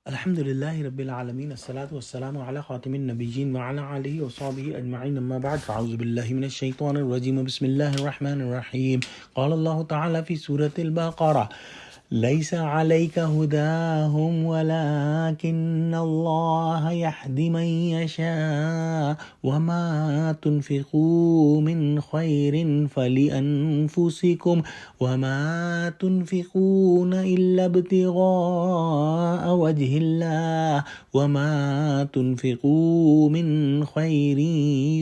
Alhamdulillahi Rabbil Alameen, Assalatu Wassalamu ala Khatimin Nabiyyin wa ala alihi wa sahbihi ajma'in, amma ba'd, fa'auzu billahi minash shaitanir rajim, bismillahir rahmanir rahim. Qala Allahu ta'ala fi suratil Baqarah, ليس عليك هداهم ولكن الله يهدي من يشاء وما تنفقوا من خير فلأنفسكم وما تنفقون إلا ابتغاء وجه الله وما تنفقوا من خير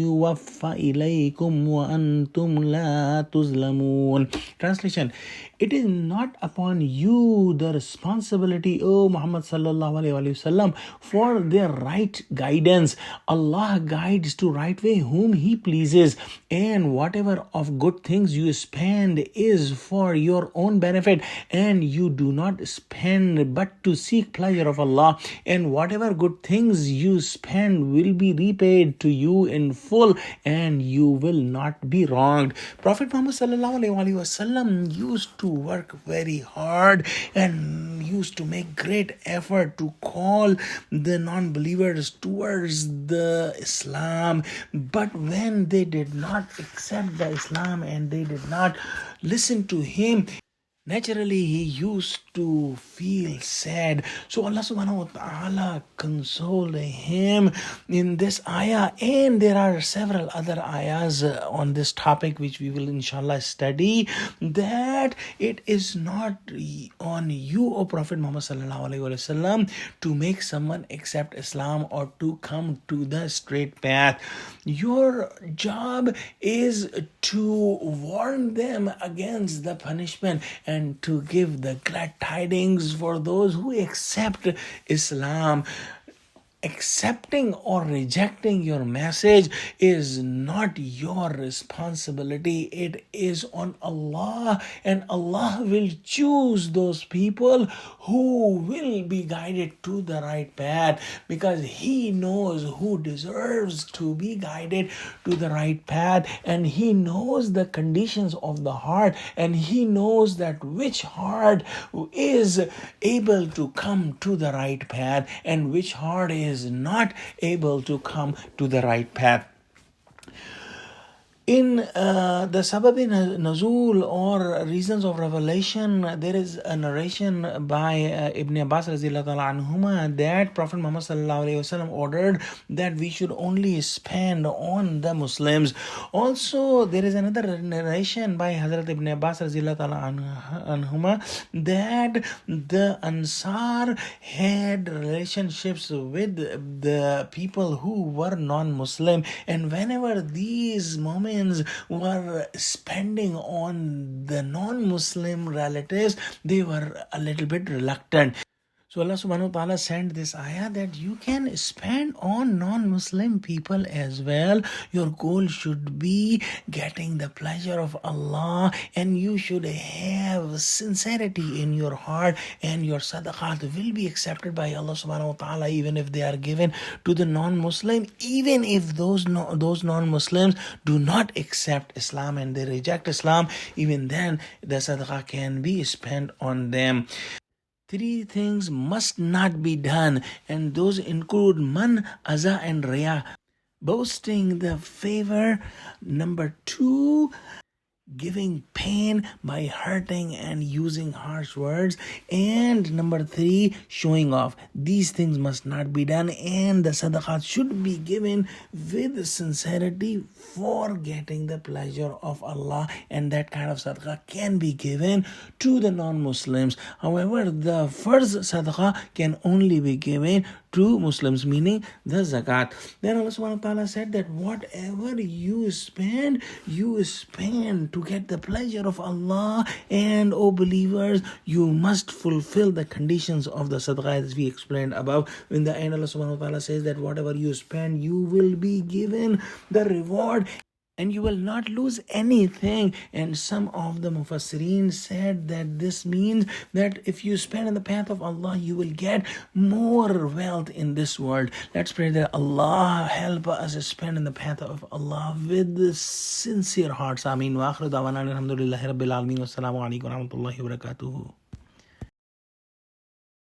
يوفى إليكم وأنتم لا تظلمون. Translation: It is not upon you the responsibility, O Muhammad sallallahu alaihi wasallam, for their right guidance. Allah guides to right way whom He pleases, and whatever of good things you spend is for your own benefit, and you do not spend but to seek pleasure of Allah, and whatever good things you spend will be repaid to you in full, and you will not be wronged. Prophet Muhammad sallallahu alaihi wasallam used to work very hard and used to make great effort to call the non-believers towards the Islam, but when they did not accept the Islam and they did not listen to him, naturally he used to feel sad. So Allah subhanahu wa ta'ala consoled him in this ayah, and there are several other ayahs on this topic which we will inshallah study, that it is not on you, O Prophet Muhammad sallallahu alaihi wasallam, to make someone accept Islam or to come to the straight path. Your job is to warn them against the punishment and to give the glad tidings for those who accept Islam. Accepting or rejecting your message is not your responsibility. It is on Allah, and Allah will choose those people who will be guided to the right path, because He knows who deserves to be guided to the right path, and He knows the conditions of the heart, and He knows that which heart is able to come to the right path and which heart is not able to come to the right path. In the Sabab Nuzul or reasons of revelation, there is a narration by Ibn Abbas anhuma that Prophet Muhammad ordered that we should only spend on the Muslims. Also, there is another narration by Hazrat Ibn Abbas anhuma that the Ansar had relationships with the people who were non-Muslim, and whenever these moments were spending on the non-Muslim relatives, they were a little bit reluctant. So Allah subhanahu wa ta'ala sent this ayah that you can spend on non-Muslim people as well. Your goal should be getting the pleasure of Allah, and you should have sincerity in your heart, and your sadaqat will be accepted by Allah subhanahu wa ta'ala even if they are given to the non-Muslim, even if those non-Muslims do not accept Islam and they reject Islam, even then the sadaqah can be spent on them. Three things must not be done, and those include man, aza, and raya. Boasting the favor. Number 2, giving pain by hurting and using harsh words. And number 3, showing off. These things must not be done, and the sadaqat should be given with sincerity for getting the pleasure of Allah, and that kind of sadaqah can be given to the non-Muslims. However, the first sadaqah can only be given to Muslims, meaning the zakat. Then Allah subhanahu wa ta'ala said that whatever you spend to get the pleasure of Allah, and O believers, you must fulfill the conditions of the sadaqah as we explained above. In the end, Allah subhanahu wa ta'ala says that whatever you spend, you will be given the reward, and you will not lose anything. And some of the Mufassirin said that this means that if you spend in the path of Allah, you will get more wealth in this world. Let's pray that Allah help us spend in the path of Allah with sincere hearts. Ameen. Wa akhiru da'wana alhamdulillahi rabbil alameen. Wassalamu alaikum wa rahmatullahi wa barakatuhu.